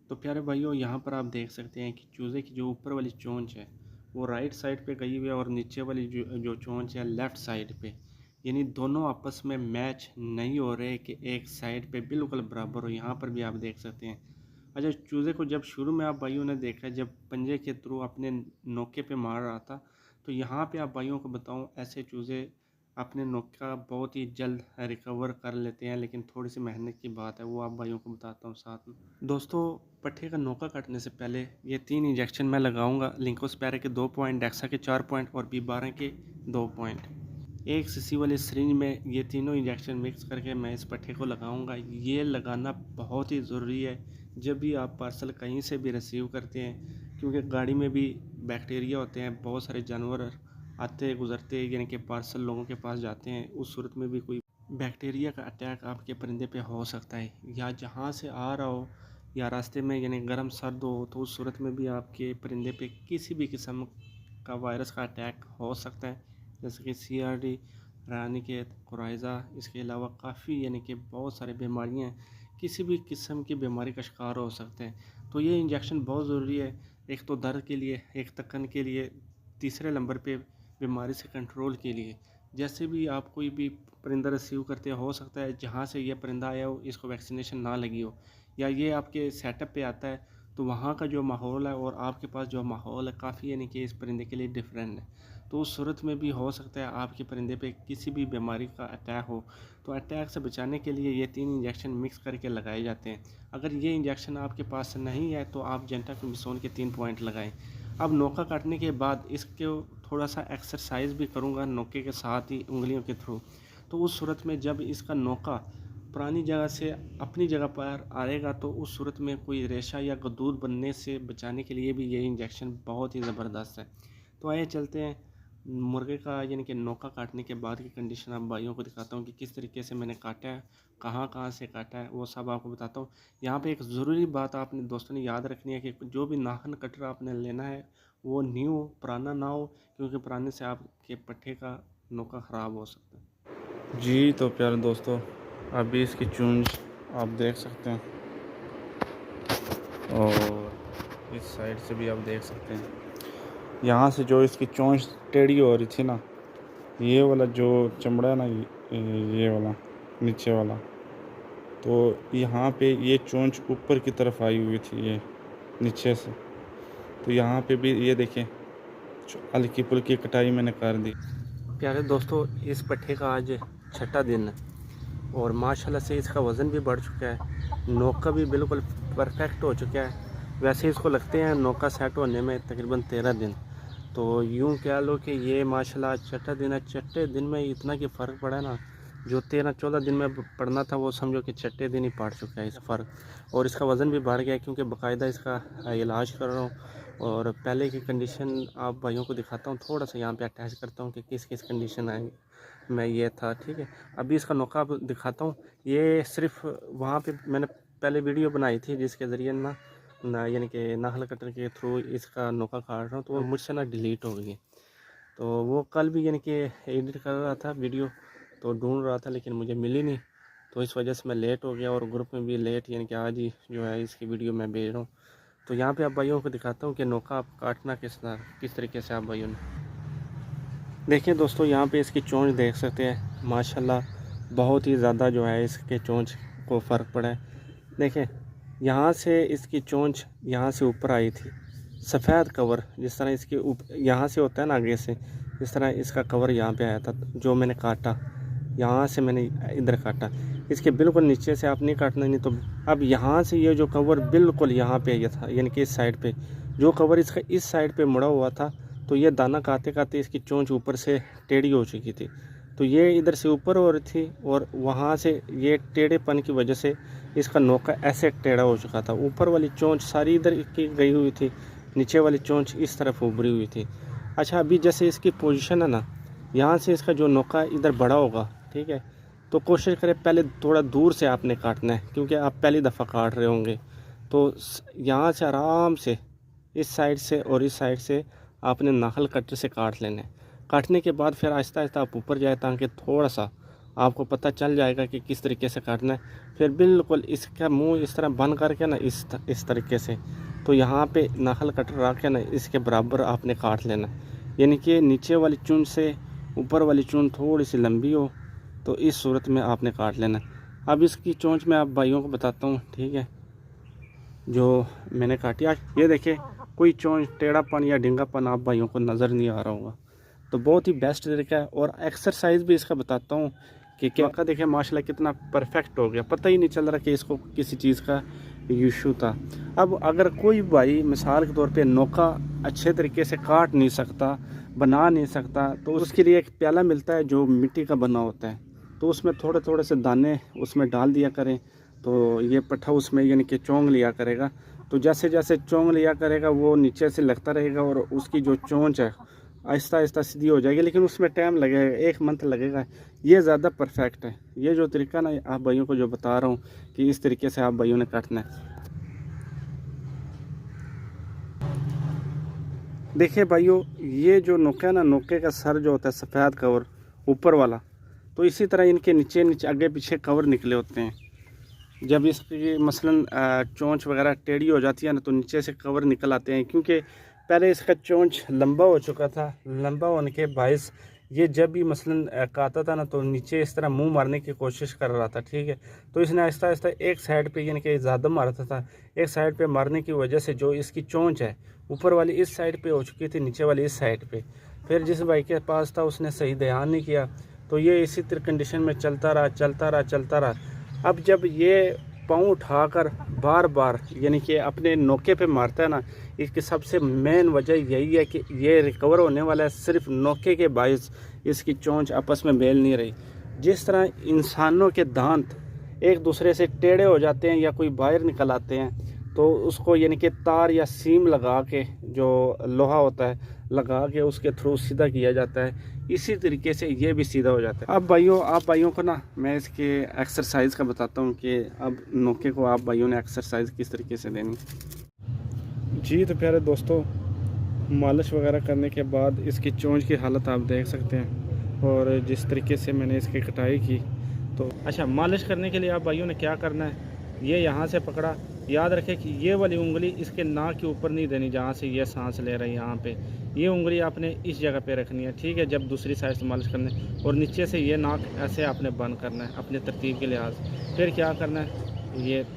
तो प्यारे भाइयों, यहाँ पर आप देख सकते हैं कि चूज़े की जो ऊपर वाली चोंच है वो राइट साइड पे गई हुई है और नीचे वाली जो जो चोंच है लेफ़्ट साइड पे, यानी दोनों आपस में मैच नहीं हो रहे कि एक साइड पे बिल्कुल बराबर हो। यहाँ पर भी आप देख सकते हैं। अच्छा, चूज़े को जब शुरू में आप भाइयों ने देखा, जब पंजे के थ्रू अपने नोके पे मार रहा था, तो यहाँ पे आप भाइयों को बताऊँ, ऐसे चूज़े अपने नोका बहुत ही जल्द रिकवर कर लेते हैं, लेकिन थोड़ी सी मेहनत की बात है, वो आप भाइयों को बताता हूँ साथ में। दोस्तों, पट्ठे का नोका काटने से पहले ये 3 इंजेक्शन मैं लगाऊंगा। लिंकोस्पैरा के 2 पॉइंट, डेक्सा के 4 पॉइंट और B12 के 2 पॉइंट। एक सीसी वाली सिरिंज में ये तीनों इंजेक्शन मिक्स करके मैं इस पट्ठे को लगाऊंगा। ये लगाना बहुत ही ज़रूरी है जब भी आप पार्सल कहीं से भी रिसीव करते हैं, क्योंकि गाड़ी में भी बैक्टीरिया होते हैं, बहुत सारे जानवर आते गुज़रते यानी कि पार्सल लोगों के पास जाते हैं। उस सूरत में भी कोई बैक्टीरिया का अटैक आपके परिंदे पे हो सकता है, या जहाँ से आ रहा हो या रास्ते में यानी गर्म सर्द हो, तो उस सूरत में भी आपके परिंदे पे किसी भी किस्म का वायरस का अटैक हो सकता है, जैसे कि CRD, रानीखेत, कोराइज़ा। इसके अलावा काफ़ी यानी कि बहुत सारी बीमारियाँ किसी भी किस्म की बीमारी का शिकार हो सकते हैं। तो ये इंजेक्शन बहुत ज़रूरी है, एक तो दर्द के लिए, एक तकन के लिए, तीसरे नंबर पे बीमारी से कंट्रोल के लिए। जैसे भी आप कोई भी परिंदा रिसीव करते हो सकता है जहाँ से ये परिंदा आया हो इसको वैक्सीनेशन ना लगी हो, या ये आपके सेटअप पे आता है तो वहाँ का जो माहौल है और आपके पास जो माहौल है काफ़ी यानी कि इस परिंदे के लिए डिफरेंट है। तो उस सूरत में भी हो सकता है आपके परिंदे पे किसी भी बीमारी का अटैक हो। तो अटैक से बचाने के लिए ये 3 इंजेक्शन मिक्स करके लगाए जाते हैं। अगर ये इंजेक्शन आपके पास नहीं है तो आप जेंटामिसोन के 3 पॉइंट लगाएं। अब नोका काटने के बाद इसके थोड़ा सा एक्सरसाइज भी करूँगा नोके के साथ ही उंगलियों के थ्रू। तो उस सूरत में जब इसका नोका पुरानी जगह से अपनी जगह पर आएगा तो उस सूरत में कोई रेशा या गदूद बनने से बचाने के लिए भी ये इंजेक्शन बहुत ही ज़बरदस्त है। तो आइए चलते हैं मुर्गे का यानी कि नोका काटने के बाद की कंडीशन आप भाइयों को दिखाता हूँ कि किस तरीके से मैंने काटा है, कहाँ कहाँ से काटा है, वो सब आपको बताता हूँ। यहाँ पे एक ज़रूरी बात आपने दोस्तों ने याद रखनी है कि जो भी नाखून कटर आपने लेना है वो न्यू, पुराना ना हो, क्योंकि पुराने से आपके पट्ठे का नोका ख़राब हो सकता है। जी तो प्यारे दोस्तों, अभी इसकी चूंज आप देख सकते हैं और इस साइड से भी आप देख सकते हैं। यहाँ से जो इसकी चोंच टेढ़ी हो रही थी ना, ये वाला जो चमड़ा है ना, ये वाला नीचे वाला, तो यहाँ पे ये चोंच ऊपर की तरफ आई हुई थी ये नीचे से। तो यहाँ पे भी ये देखें हल्की फुल्की कटाई मैंने कर दी। प्यारे दोस्तों, इस पट्ठे का आज 6ठा दिन है और माशाल्लाह से इसका वज़न भी बढ़ चुका है, नोका भी बिल्कुल परफेक्ट हो चुका है। वैसे इसको लगते हैं नोका सेट होने में तकरीबन 13 दिन। तो यूँ कह लो कि ये माशाल्लाह 6ठा दिन है। 6ठे दिन में इतना कि फ़र्क पड़ा ना, जो 13-14 दिन में पड़ना था वो समझो कि 6ठे दिन ही पड़ चुका है इस फ़र्क। और इसका वज़न भी बढ़ गया है क्योंकि बाकायदा इसका इलाज कर रहा हूँ। और पहले की कंडीशन आप भाइयों को दिखाता हूँ, थोड़ा सा यहाँ पे अटैच करता हूँ कि किस किस कंडीशन आई मैं ये था, ठीक है। अभी इसका नोका दिखाता हूँ। ये सिर्फ वहाँ पे मैंने पहले वीडियो बनाई थी जिसके ज़रिए ना यानी कि नाखल कटर के थ्रू इसका नोका काट रहा हूँ, तो वो मुझसे ना डिलीट हो गई। तो वो कल भी यानी कि एडिट कर रहा था वीडियो, तो ढूंढ रहा था लेकिन मुझे मिली नहीं, तो इस वजह से मैं लेट हो गया और ग्रुप में भी लेट यानी कि आज ही जो है इसकी वीडियो मैं भेज रहा हूँ। तो यहाँ पे आप भाइयों को दिखाता हूँ कि नोका आप काटना किस तरीके से आप भाइयों ने देखिए। दोस्तों, यहाँ पे इसकी चोंच देख सकते हैं, माशाल्लाह बहुत ही ज़्यादा जो है इसके चोंच को फ़र्क पड़ा है। देखिए, यहाँ से इसकी चोंच यहाँ से ऊपर आई थी, सफ़ेद कवर जिस तरह इसके यहाँ से होता है ना आगे से, इस तरह इसका कवर यहाँ पे आया था। जो मैंने काटा यहाँ से मैंने इधर काटा, इसके बिल्कुल नीचे से आप नहीं काटना, नहीं तो अब यहाँ से ये जो कवर बिल्कुल यहाँ पे ये था, यानी कि इस साइड पे जो कवर इसका इस साइड पे मुड़ा हुआ था, तो ये दाना काटते काटते इसकी चोंच ऊपर से टेढ़ी हो चुकी थी। तो ये इधर से ऊपर हो रही थी और वहाँ से ये टेढ़ेपन की वजह से इसका नोका ऐसे टेढ़ा हो चुका था। ऊपर वाली चोंच सारी इधर की गई हुई थी, नीचे वाली चोंच इस तरफ उभरी हुई थी। अच्छा, अभी जैसे इसकी पोजीशन है ना, यहाँ से इसका जो नोका इधर बड़ा होगा, ठीक है, तो कोशिश करें पहले थोड़ा दूर से आपने काटना है, क्योंकि आप पहली दफ़ा काट रहे होंगे। तो यहाँ से आराम से इस साइड से और इस साइड से आपने नाखल कटर से काट लेना है। काटने के बाद फिर आहिस्ता आहिस्ता आप ऊपर जाए ताकि थोड़ा सा आपको पता चल जाएगा कि किस तरीके से काटना है। फिर बिल्कुल इसका मुंह इस तरह बंद करके ना इस तरीके से, तो यहाँ पे नखल कटर रख के ना इसके बराबर आपने काट लेना, यानी कि नीचे वाली चून से ऊपर वाली चून थोड़ी सी लंबी हो, तो इस सूरत में आपने काट लेना। अब इसकी चोंच मैं आप भाइयों को बताता हूँ, ठीक है, जो मैंने काटी आज ये देखिए, कोई चोंच टेढ़ापन या ढींगापन आप भाइयों को नज़र नहीं आ रहा होगा। तो बहुत ही बेस्ट तरीका है। और एक्सरसाइज भी इसका बताता हूँ कि क्या का देखिए माशाल्लाह कितना परफेक्ट हो गया, पता ही नहीं चल रहा कि इसको किसी चीज़ का इशू था। अब अगर कोई भाई मिसाल के तौर पे नोका अच्छे तरीके से काट नहीं सकता, बना नहीं सकता, तो उसके लिए एक प्याला मिलता है जो मिट्टी का बना होता है, तो उसमें थोड़े थोड़े से दाने उसमें डाल दिया करें, तो ये पट्ठा उसमें यानी कि चोंग लिया करेगा। तो जैसे जैसे चोंग लिया करेगा वो नीचे से लगता रहेगा और उसकी जो चोंच है आहिस्ता आहिस्ता सीधी हो जाएगी, लेकिन उसमें टाइम लगेगा, 1 मंथ लगेगा। ये ज़्यादा परफेक्ट है। ये जो तरीका ना आप भाइयों को जो बता रहा हूँ कि इस तरीके से आप भाइयों ने काटना है। देखिए भाइयों, ये जो नोका है ना, नोके का सर जो होता है सफ़ेद कवर ऊपर वाला, तो इसी तरह इनके नीचे नीचे आगे पीछे कवर निकले होते हैं। जब इसकी मसलन चोंच वगैरह टेढ़ी हो जाती है ना, तो नीचे से कवर निकल आते हैं, क्योंकि पहले इसका चोंच लंबा हो चुका था। लंबा होने के बायस ये जब भी मसलन काटता था ना, तो नीचे इस तरह मुंह मारने की कोशिश कर रहा था, ठीक है। तो इसने आहिस्ता आहिस्ता एक साइड पे यानी कि ज़्यादा मारता था, एक साइड पे मारने की वजह से जो इसकी चोंच है ऊपर वाली इस साइड पे हो चुकी थी, नीचे वाली इस साइड पे। फिर जिस भाई के पास था उसने सही ध्यान नहीं किया, तो ये इसी तरह कंडीशन में चलता रहा चलता रहा चलता रहा। अब जब ये पाँव उठाकर बार बार यानी कि अपने नोके पे मारता है ना, इसकी सबसे मेन वजह यही है कि ये रिकवर होने वाला है सिर्फ नोके के बायस। इसकी चोंच आपस में मेल नहीं रही। जिस तरह इंसानों के दांत एक दूसरे से टेढ़े हो जाते हैं या कोई बाहर निकल आते हैं, तो उसको यानी कि तार या सीम लगा के, जो लोहा होता है लगा के उसके थ्रू सीधा किया जाता है। इसी तरीके से ये भी सीधा हो जाता है। अब भाइयों, आप भाइयों को ना मैं इसके एक्सरसाइज का बताता हूँ कि अब नोके को आप भाइयों ने एक्सरसाइज किस तरीके से देनी। जी तो प्यारे दोस्तों, मालिश वगैरह करने के बाद इसकी चोंच की हालत आप देख सकते हैं, और जिस तरीके से मैंने इसकी कटाई की। तो अच्छा, मालिश करने के लिए आप भाइयों ने क्या करना है, ये यहाँ से पकड़ा, याद रखें कि ये वाली उंगली इसके नाक के ऊपर नहीं देनी, जहाँ से ये सांस ले रही है यहाँ पे। ये उंगली आपने इस जगह पे रखनी है, ठीक है, जब दूसरी साइड से मालिश करना है। और नीचे से ये नाक ऐसे आपने बंद करना है अपने तरतीब के लिहाज। फिर क्या करना है,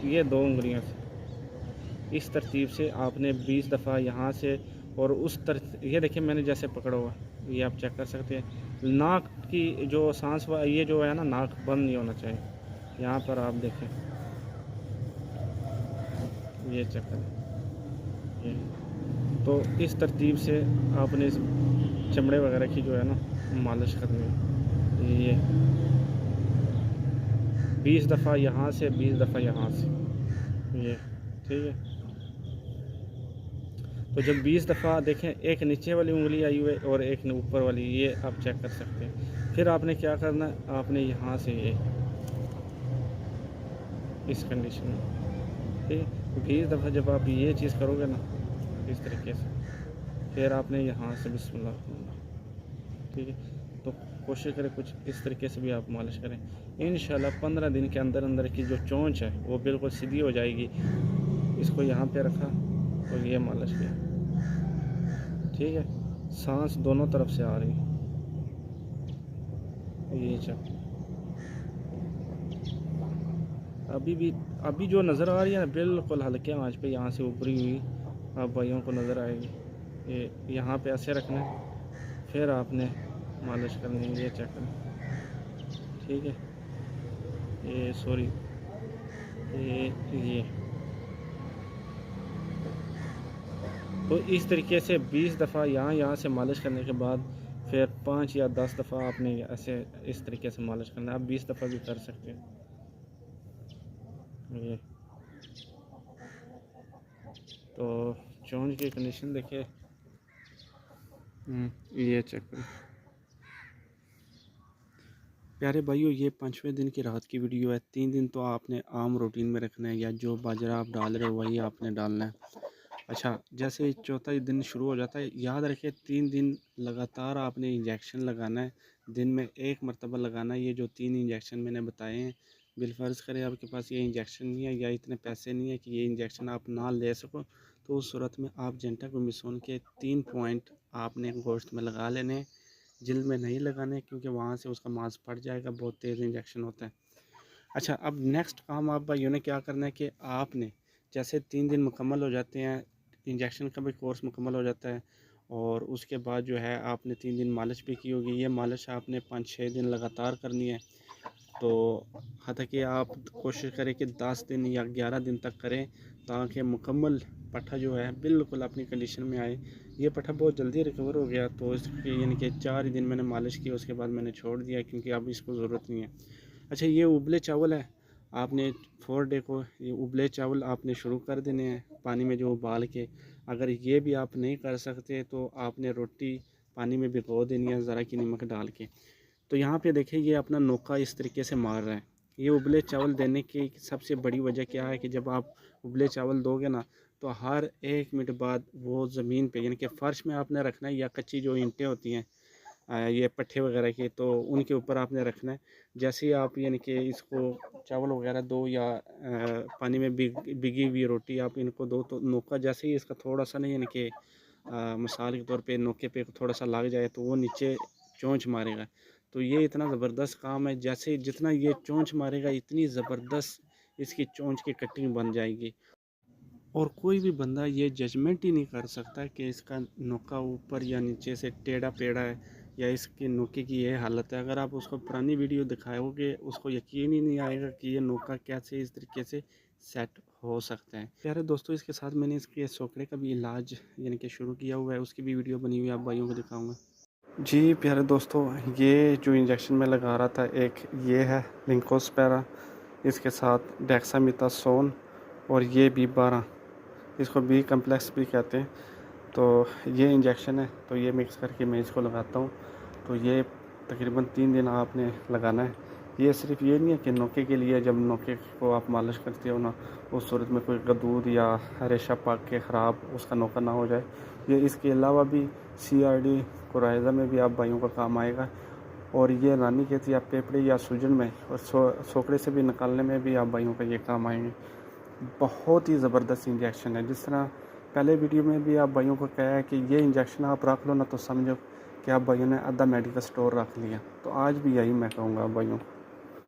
ये 2 उंगलियों से इस तरतीब से आपने 20 दफ़ा यहाँ से और उस ये देखिए मैंने जैसे पकड़ा हुआ, ये आप चेक कर सकते हैं। नाक की जो सांस ये जो है ना, नाक बंद नहीं होना चाहिए। यहाँ पर आप देखें, ये चेक करें, ये तो इस तरतीब से आपने इस चमड़े वगैरह की जो है ना मालिश करनी है। ये 20 दफ़ा यहाँ से, 20 दफ़ा यहाँ से, ये ठीक है। तो जब 20 दफ़ा देखें, एक नीचे वाली उंगली आई हुई है और एक ऊपर वाली, ये आप चेक कर सकते हैं। फिर आपने क्या करना है, आपने यहाँ से ये इस कंडीशन में, ठीक है, 20 दफ़ा जब आप ये चीज़ करोगे ना इस तरीके से, फिर आपने यहाँ से बिस्मिल्लाह, ठीक है। तो कोशिश करें कुछ इस तरीके से भी आप मालिश करें। इंशाल्लाह 15 दिन के अंदर अंदर की जो चोंच है वो बिल्कुल सीधी हो जाएगी। इसको यहाँ पे रखा और ये मालिश किया, ठीक है। सांस दोनों तरफ से आ रही है, ये चल अभी जो नज़र आ रही है ना, बिल्कुल हल्के आंच पे यहाँ से उभरी हुई आप भाइयों को नज़र आएगी। ये यहाँ पे ऐसे रखना है, फिर आपने मालिश करनी है, ये चेक करें, ठीक है। ये सॉरी, ये तो इस तरीके से 20 दफ़ा यहाँ से मालिश करने के बाद फिर 5 या 10 दफ़ा आपने ऐसे इस तरीके से मालिश करना है। आप 20 दफ़ा भी कर सकते हैं। ये तो चोंच की कंडीशन देखिए, ये चेक करें प्यारे भाइयों। ये 5वें दिन की रात की वीडियो है। 3 दिन तो आपने आम रूटीन में रखना है, या जो बाजरा आप डाल रहे हो वही आपने डालना है। अच्छा, जैसे ही चौथा ही दिन शुरू हो जाता है, याद रखिए 3 दिन लगातार आपने इंजेक्शन लगाना है, दिन में 1 मरतबा लगाना है। ये जो 3 इंजेक्शन मैंने बताए हैं, बिलफ़र्ज़ करें आपके पास ये इंजेक्शन नहीं है या इतने पैसे नहीं है कि ये इंजेक्शन आप ना ले सको, तो उस सूरत में आप जेंटाक्लोमिसोन के 3 पॉइंट आपने गोश्त में लगा लेने हैं, जिल्द में नहीं लगाने क्योंकि वहाँ से उसका मांस फट जाएगा, बहुत तेज़ इंजेक्शन होता है। अच्छा, अब नेक्स्ट काम आप भाइयों ने क्या करना है कि आपने जैसे 3 दिन मुकम्मल हो जाते हैं, इंजेक्शन का भी कोर्स मुकम्मल हो जाता है और उसके बाद जो है आपने 3 दिन मालिश भी की होगी। ये मालिश आपने 5-6 दिन लगातार करनी है। तो हत्ता कि आप कोशिश करें कि 10 दिन या 11 दिन तक करें ताकि मुकम्मल पट्ठा जो है बिल्कुल अपनी कंडीशन में आए। ये पट्ठा बहुत जल्दी रिकवर हो गया, तो इसकी यानी कि 4 ही दिन मैंने मालिश की, उसके बाद मैंने छोड़ दिया क्योंकि अब इसको ज़रूरत नहीं है। अच्छा, ये उबले चावल है, आपने 4 डे को ये उबले चावल आपने शुरू कर देने हैं पानी में जो उबाल के। अगर ये भी आप नहीं कर सकते तो आपने रोटी पानी में भिगो देनी है ज़रा की नमक डाल के। तो यहाँ पे देखिए ये अपना नोका इस तरीके से मार रहा है। ये उबले चावल देने की सबसे बड़ी वजह क्या है कि जब आप उबले चावल दोगे ना, तो हर 1 मिनट बाद वो ज़मीन पे यानी कि फ़र्श में आपने रखना है या कच्ची जो ईंटें होती हैं, ये पट्टे वगैरह के, तो उनके ऊपर आपने रखना है। जैसे ही आप यानी कि इसको चावल वगैरह दो या पानी में भिगी हुई रोटी आप इनको दो, तो नोका जैसे ही इसका थोड़ा-सा ना यानी कि मिसाल के तौर पे नोके पे थोड़ा-सा लग जाए तो वो नीचे चोंच मारेगा। तो ये इतना ज़बरदस्त काम है, जैसे जितना ये चोंच मारेगा इतनी ज़बरदस्त इसकी चोंच की कटिंग बन जाएगी और कोई भी बंदा ये जजमेंट ही नहीं कर सकता कि इसका नोका ऊपर या नीचे से टेढ़ा-पेढ़ा है या इसके नोके की ये हालत है। अगर आप उसको पुरानी वीडियो दिखाओगे उसको यकीन ही नहीं आएगा कि ये नोका कैसे इस तरीके से सेट हो सकता है। प्यारे दोस्तों, इसके साथ मैंने इसके सोकड़े का भी इलाज यानी कि शुरू किया हुआ है, उसकी भी वीडियो बनी हुई है, आप भाइयों को दिखाऊँगा। जी प्यारे दोस्तों, ये जो इंजेक्शन मैं लगा रहा था, एक ये है लिंकोस्पैरा, इसके साथ डेक्सामेथासोन और ये B12, इसको बी कम्प्लेक्स भी कहते हैं। तो ये इंजेक्शन है, तो ये मिक्स करके मैं इसको लगाता हूँ। तो ये तकरीबन 3 दिन आपने लगाना है। ये सिर्फ ये नहीं है कि नोके के लिए, जब नोके को आप मालिश करते हो ना, उस सूरत में कोई गदूद या रेशा पाक के ख़राब उसका नोका ना हो जाए। ये इसके अलावा भी CRD कोराइज़ा में भी आप भाइयों का काम आएगा और ये रानीखेत या पेपड़े या सूजन में और सोकड़े से भी निकालने में भी आप भाइयों का ये काम आएंगे। बहुत ही ज़बरदस्त इंजेक्शन है। जिस तरह पहले वीडियो में भी आप भाइयों को कहा है कि ये इंजेक्शन आप रख लो ना, तो समझो कि आप भाइयों ने आधा मेडिकल स्टोर रख लिया। तो आज भी यही मैं कहूँगा आप भाइयों को।